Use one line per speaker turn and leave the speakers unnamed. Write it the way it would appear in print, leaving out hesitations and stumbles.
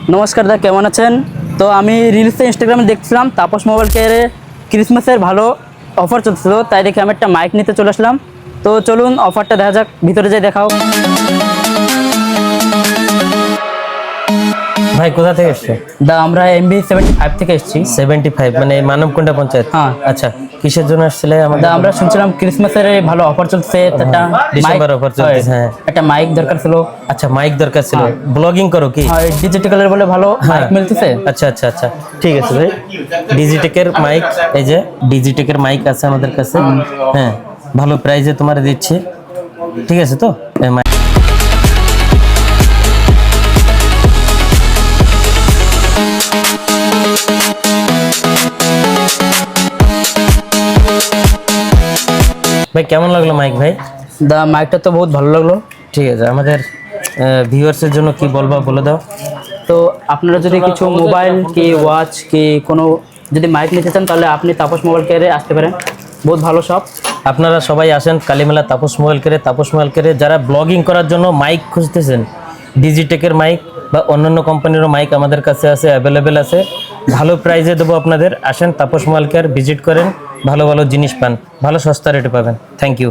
নমস্কার দা, কেমন আছেন? তো আমি রিলসে ইনস্টাগ্রামে দেখছিলাম তাপস মোবাইল কেয়ারে ক্রিসমাসের ভালো অফার চলছিল, তাই দেখে আমি একটা মাইক নিতে চলে আসলাম। তো চলুন অফারটা দেখা যাক, ভিতরে যাই দেখাও।
ভাই কোথা থেকে এসছো?
দা আমরা MB75 থেকে এসেছি।
75 মানে মানবকুণ্ডা পঞ্চায়েত।
হ্যাঁ।
আচ্ছা, কিসের জন্য আসছিলে আমাদের?
দা আমরা শুনছিলাম ক্রিসমাসের এই ভালো অফার চলছে, একটা
ডিসেম্বর offer চলতেছে, হ্যাঁ।
একটা মাইক দরকার ছিল।
আচ্ছা, মাইক দরকার ছিল।
হ্যাঁ।
ব্লগিং করো কি?
হয় ডিজিটালের বলে ভালো মাইক মিলতেছে।
আচ্ছা আচ্ছা আচ্ছা, ঠিক আছে ভাই। ডিজিটেকের মাইক, এই যে ডিজিটেকের মাইক আছে আমাদের কাছে। হ্যাঁ, ভালো প্রাইসে তোমার দিচ্ছি, ঠিক আছে তো? এই mic- ভাই কেমন লাগলো মাইক ভাই?
দা মাইকটা তো বহুত ভালো লাগলো।
ঠিক আছে, আমাদের ভিউয়ার্সের জন্য কি বলবা বলে দাও।
তো আপনারা যদি কিছু মোবাইল কি ওয়াচ কি কোনো যদি মাইক নিতে চান, তাহলে আপনি তাপস মোবাইল কেয়ারে আসতে পারেন, বহুত ভালো শপ।
আপনারা সবাই আসেন কালীমেলা তাপস মোবাইল কেয়ারে। তাপস মোবাইল কেয়ারে যারা ব্লগিং করার জন্য মাইক খুঁজতেছেন, ডিজিটেকের মাইক বা অন্যান্য কোম্পানিরও মাইক আমাদের কাছে আছে, অ্যাভেলেবেল আছে। ভালো প্রাইসে দেবো আপনাদের। আসেন তাপস মোবাইল কেয়ার, ভিজিট করেন, ভালো ভালো জিনিস পান, ভালো সস্তা রেটে পাবেন। Thank you.